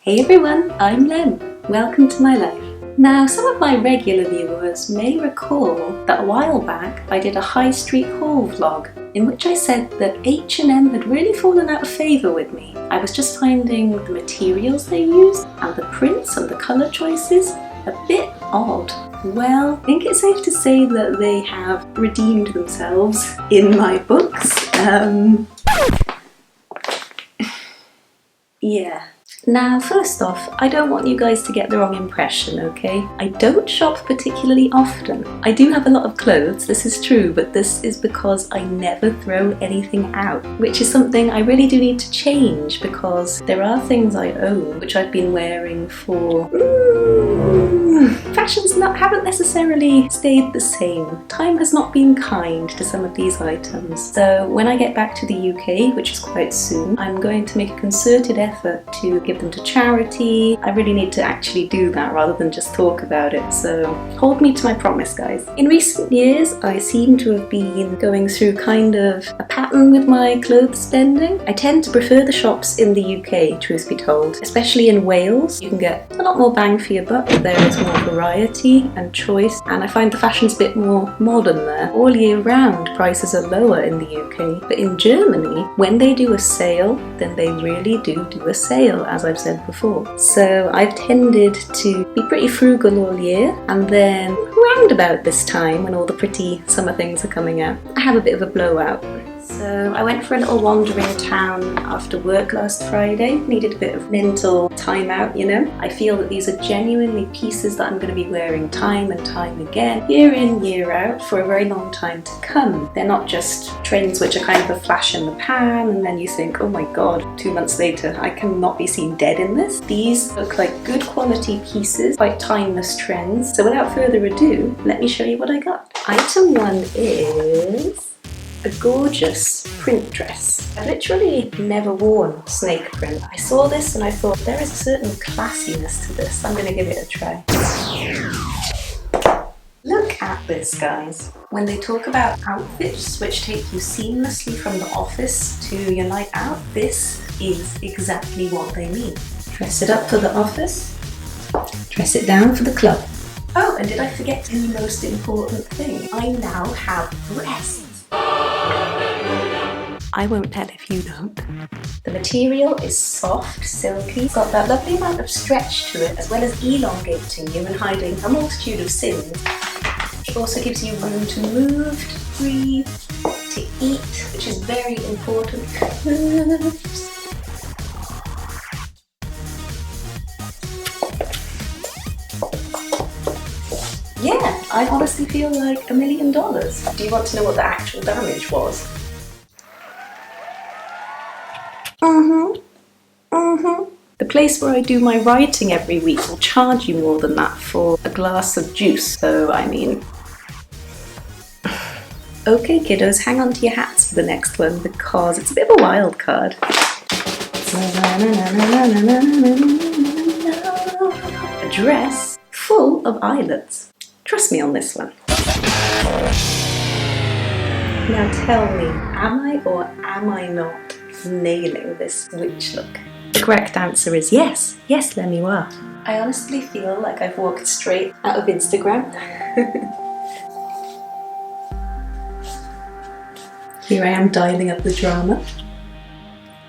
Hey everyone, I'm Lem. Welcome to my life. Now, some of my regular viewers may recall that a while back I did a high street haul vlog in which I said that H&M had really fallen out of favour with me. I was just finding the materials they used and the prints and the colour choices a bit odd. Well, I think it's safe to say that they have redeemed themselves in my books. Yeah. Now, first off, I don't want you guys to get the wrong impression, okay? I don't shop particularly often. I do have a lot of clothes, this is true, but this is because I never throw anything out, which is something I really do need to change because there are things I own which I've been wearing for... fashions haven't necessarily stayed the same. Time has not been kind to some of these items. So when I get back to the UK, which is quite soon, I'm going to make a concerted effort to give them to charity. I really need to actually do that rather than just talk about it. So hold me to my promise, guys. In recent years, I seem to have been going through kind of a pattern with my clothes spending. I tend to prefer the shops in the UK, truth be told. Especially in Wales, you can get a lot more bang for your buck. There is more variety and choice, and I find the fashion's a bit more modern there. All year round, prices are lower in the UK, but in Germany, when they do a sale, then they really do a sale, as I've said before. So I've tended to be pretty frugal all year, and then round about this time, when all the pretty summer things are coming out, I have a bit of a blowout. So I went for a little wandering town after work last Friday. Needed a bit of mental time out, you know. I feel that these are genuinely pieces that I'm going to be wearing time and time again, year in, year out, for a very long time to come. They're not just trends which are kind of a flash in the pan and then you think, oh my god, 2 months later I cannot be seen dead in this. These look like good quality pieces, quite timeless trends. So without further ado, let me show you what I got. Item 1 is a gorgeous print dress. I've literally never worn snake print. I saw this and I thought there is a certain classiness to this. I'm going to give it a try. Look at this, guys. When they talk about outfits which take you seamlessly from the office to your night out, this is exactly what they mean. Dress it up for the office, dress it down for the club. Oh, and did I forget the most important thing? I now have breasts. I won't tell if you don't. The material is soft, silky, it's got that lovely amount of stretch to it, as well as elongating you and hiding a multitude of sins. It also gives you room to move, to breathe, to eat, which is very important. Yeah, I honestly feel like $1 million. Do you want to know what the actual damage was? The place where I do my writing every week will charge you more than that for a glass of juice, so I mean... Okay kiddos, hang on to your hats for the next one because it's a bit of a wild card. A dress full of eyelets. Trust me on this one. Now tell me, am I or am I not nailing this witch look? The correct answer is yes. Yes, Lem, you are. I honestly feel like I've walked straight out of Instagram. Here I am dialing up the drama.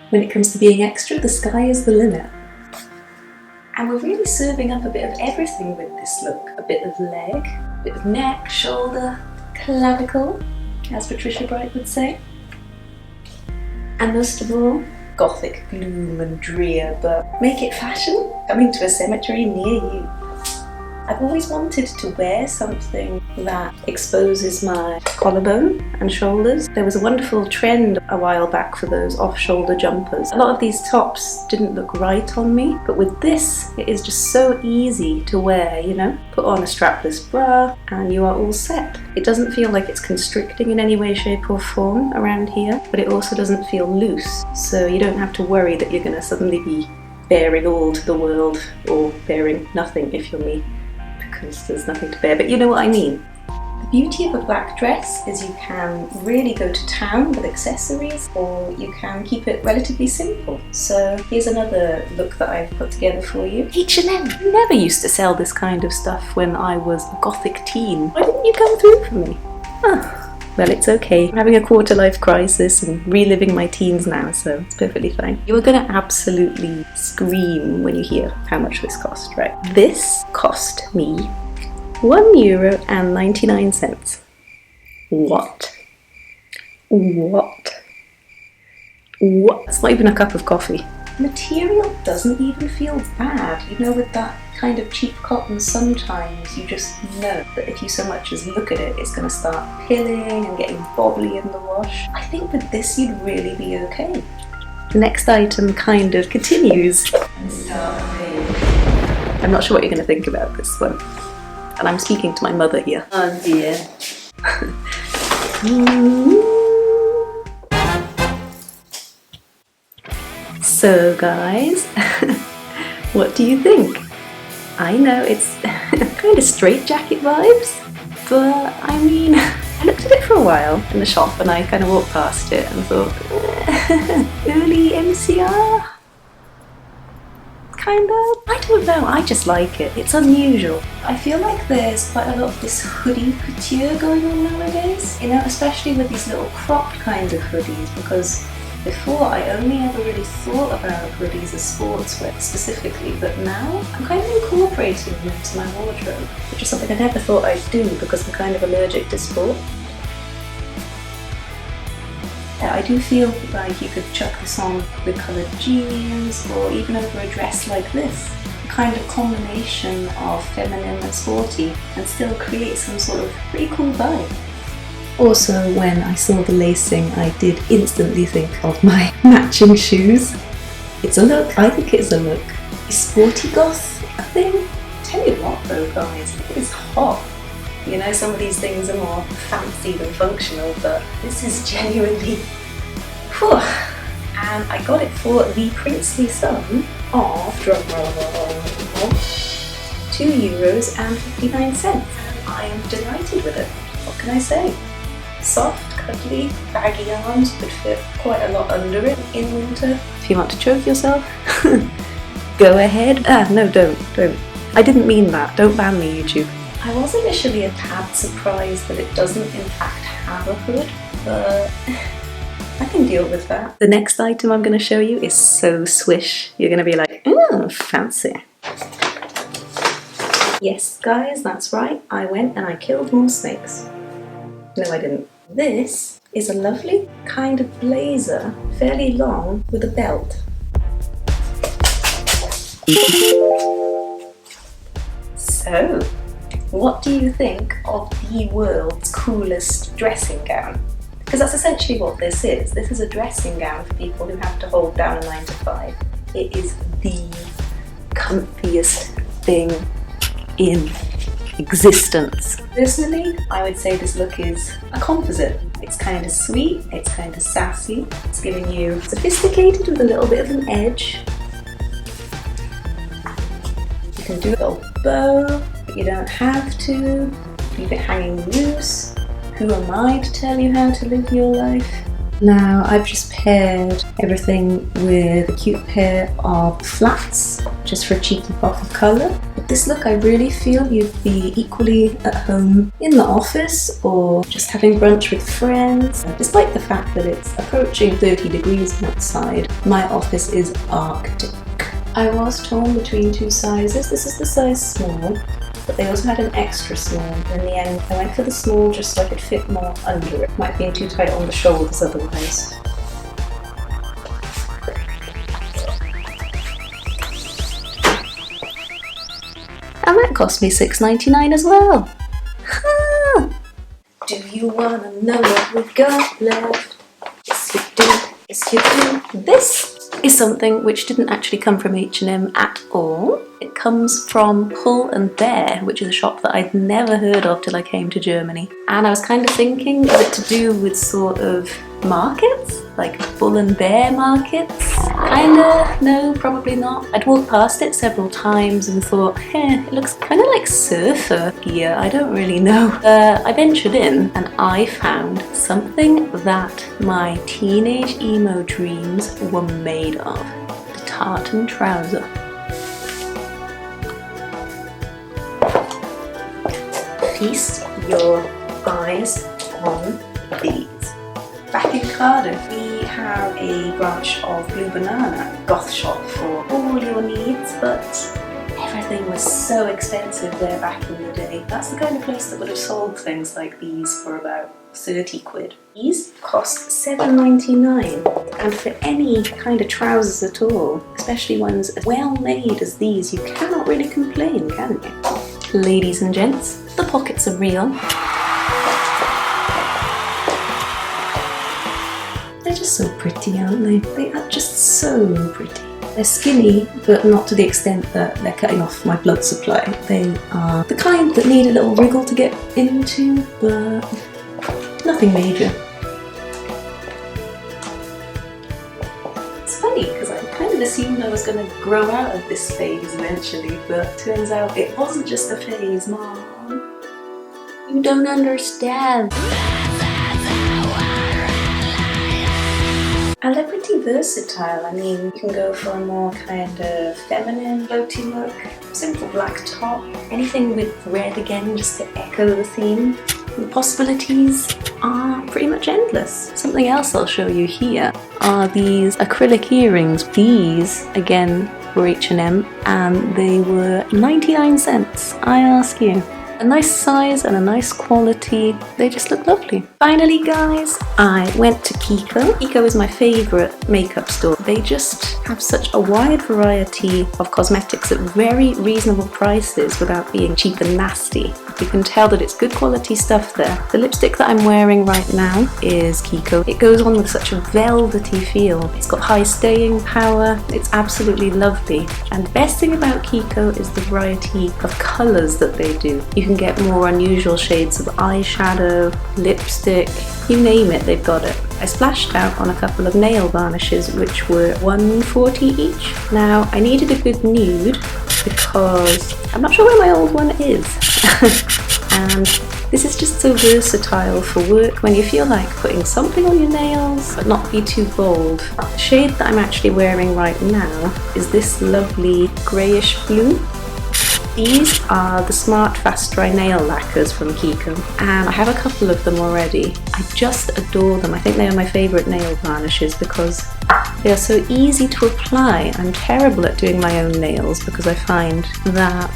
When it comes to being extra, the sky is the limit. And we're really serving up a bit of everything with this look. A bit of leg, a bit of neck, shoulder, clavicle, as Patricia Bright would say. And most of all, gothic gloom and drear, but make it fashion, coming to a cemetery near you. I've always wanted to wear something that exposes my collarbone and shoulders. There was a wonderful trend a while back for those off-shoulder jumpers. A lot of these tops didn't look right on me, but with this, it is just so easy to wear, you know? Put on a strapless bra and you are all set. It doesn't feel like it's constricting in any way, shape or form around here, but it also doesn't feel loose, so you don't have to worry that you're gonna suddenly be bearing all to the world or bearing nothing if you're me. Because there's nothing to bear, but you know what I mean. The beauty of a black dress is you can really go to town with accessories, or you can keep it relatively simple. So here's another look that I've put together for you. H&M never used to sell this kind of stuff when I was a gothic teen. Why didn't you come through for me? Well, it's okay. I'm having a quarter-life crisis and reliving my teens now, so it's perfectly fine. You are going to absolutely scream when you hear how much this cost, right? This cost me €1.99. What? It's not even a cup of coffee. Material doesn't even feel bad. You know, with that kind of cheap cotton, sometimes you just know that if you so much as look at it, it's going to start pilling and getting bobbly in the wash. I think with this you'd really be okay. The next item kind of continues. I'm not sure what you're going to think about this one. And I'm speaking to my mother here. Oh dear. So guys, what do you think? I know it's kind of straitjacket vibes, but I mean, I looked at it for a while in the shop and I kind of walked past it and thought, early MCR? Kind of? I don't know, I just like it. It's unusual. I feel like there's quite a lot of this hoodie couture going on nowadays, you know, especially with these little cropped kind of hoodies, because before I only ever really thought about hoodies as sportswear specifically, but now I'm kind of incorporating them into my wardrobe, which is something I never thought I'd do because I'm kind of allergic to sport. Yeah, I do feel like you could chuck this on with coloured jeans or even over a dress like this. A kind of combination of feminine and sporty and still create some sort of pretty cool vibe. Also, when I saw the lacing, I did instantly think of my matching shoes. It's a look, I think it's a look. Is sporty goth a thing? Tell you what though guys, it is hot. You know, some of these things are more fancy than functional, but this is genuinely, whew. And I got it for the princely sum of, drumroll, €2.59. And I am delighted with it. What can I say? Soft, cuddly, baggy arms, could fit quite a lot under it in winter. If you want to choke yourself, go ahead. No, don't. I didn't mean that. Don't ban me, YouTube. I was initially a tad surprised that it doesn't in fact have a hood, but I can deal with that. The next item I'm going to show you is so swish. You're going to be like, ooh, fancy. Yes, guys, that's right. I went and I killed more snakes. No, I didn't. This is a lovely kind of blazer, fairly long, with a belt. So, what do you think of the world's coolest dressing gown? Because that's essentially what this is. This is a dressing gown for people who have to hold down a 9 to 5. It is the comfiest thing in existence. Personally, I would say this look is a composite. It's kind of sweet, it's kind of sassy, it's giving you sophisticated with a little bit of an edge. You can do a little bow, but you don't have to. Leave it hanging loose. Who am I to tell you how to live your life? Now, I've just paired everything with a cute pair of flats, just for a cheeky pop of colour. With this look, I really feel you'd be equally at home in the office or just having brunch with friends. Despite the fact that it's approaching 30 degrees outside, my office is arctic. I was torn between two sizes. This is the size small, but they also had an extra small. In the end, I went for the small just so I could fit more under it. Might have been too tight on the shoulders otherwise. And that cost me $6.99 as well. Do you wanna know what we've got left? Yes you do, yes you do. This is something which didn't actually come from H&M at all. It comes from Pull&Bear, which is a shop that I'd never heard of till I came to Germany. And I was kind of thinking, is it to do with sort of markets? Like pull&bear markets? Kinda? No, probably not. I'd walked past it several times and thought, it looks kind of like surfer gear, I don't really know. I ventured in and I found something that my teenage emo dreams were made of. The tartan trouser. Feast your eyes on these. Back in Cardiff, we have a branch of Blue Banana goth shop for all your needs, but everything was so expensive there back in the day. That's the kind of place that would have sold things like these for about 30 quid. These cost £7.99, and for any kind of trousers at all, especially ones as well made as these, you cannot really complain, can you? Ladies and gents, the pockets are real. They're just so pretty, aren't they? They are just so pretty. They're skinny, but not to the extent that they're cutting off my blood supply. They are the kind that need a little wriggle to get into, but nothing major. It's funny, because I kind of assumed I was going to grow out of this phase eventually, but turns out it wasn't just a phase, Mom. You don't understand. And they're pretty versatile. I mean, you can go for a more kind of feminine floaty look, simple black top, anything with red again just to echo the theme. The possibilities are pretty much endless. Something else I'll show you here are these acrylic earrings. These, again, were H&M and they were 99 cents, I ask you. A nice size and a nice quality, they just look lovely. Finally guys, I went to Kiko. Kiko is my favourite makeup store. They just have such a wide variety of cosmetics at very reasonable prices without being cheap and nasty. You can tell that it's good quality stuff there. The lipstick that I'm wearing right now is Kiko. It goes on with such a velvety feel. It's got high staying power. It's absolutely lovely. And the best thing about Kiko is the variety of colours that they do. You can get more unusual shades of eyeshadow, lipstick, you name it, they've got it. I splashed out on a couple of nail varnishes which were $1.40 each. Now I needed a good nude because I'm not sure where my old one is. And this is just so versatile for work when you feel like putting something on your nails but not be too bold. The shade that I'm actually wearing right now is this lovely greyish blue. These are the Smart Fast Dry Nail Lacquers from Kiko, and I have a couple of them already. I just adore them. I think they are my favourite nail varnishes because they are so easy to apply. I'm terrible at doing my own nails because I find that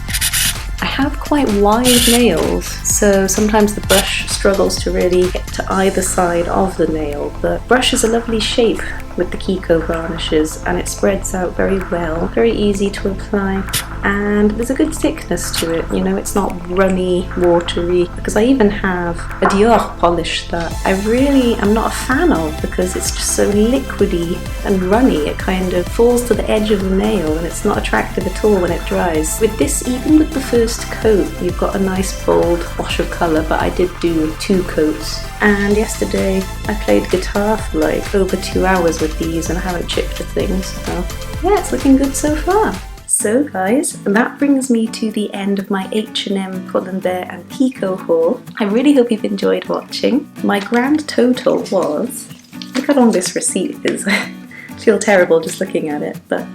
I have quite wide nails, so sometimes the brush struggles to really get to either side of the nail. The brush is a lovely shape with the Kiko varnishes and it spreads out very well, very easy to apply, and there's a good thickness to it, you know, it's not runny, watery, because I even have a Dior polish that I really am not a fan of because it's just so liquidy and runny. It kind of falls to the edge of the nail and it's not attractive at all when it dries. With this, even with the first coat, you've got a nice bold wash of colour, but I did do 2 coats. And yesterday I played guitar for like over 2 hours with these and I haven't chipped a thing, so yeah, it's looking good so far. So guys, that brings me to the end of my H&M, pull&bear and Kiko haul. I really hope you've enjoyed watching. My grand total was, look how long this receipt is, I feel terrible just looking at it, but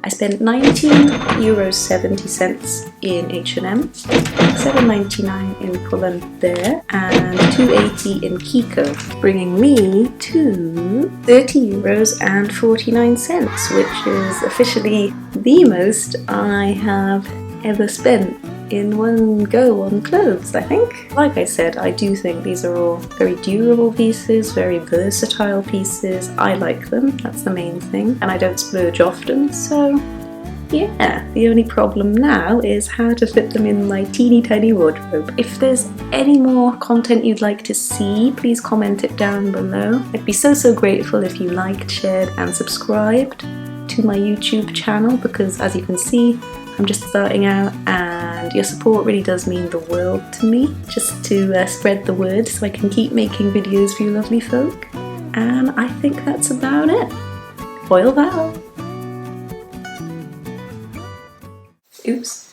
I spent €19.70 in H&M, $7.99 in pull&bear and $2.80 in Kiko, bringing me to €30.49, which is officially the most I have ever spent in one go on clothes, I think. Like I said, I do think these are all very durable pieces, very versatile pieces. I like them, that's the main thing, and I don't splurge often, so yeah, the only problem now is how to fit them in my teeny tiny wardrobe. If there's any more content you'd like to see, please comment it down below. I'd be so grateful if you liked, shared and subscribed to my YouTube channel because, as you can see, I'm just starting out and your support really does mean the world to me, just to spread the word so I can keep making videos for you lovely folk. And I think that's about it. Foil Val! Oops.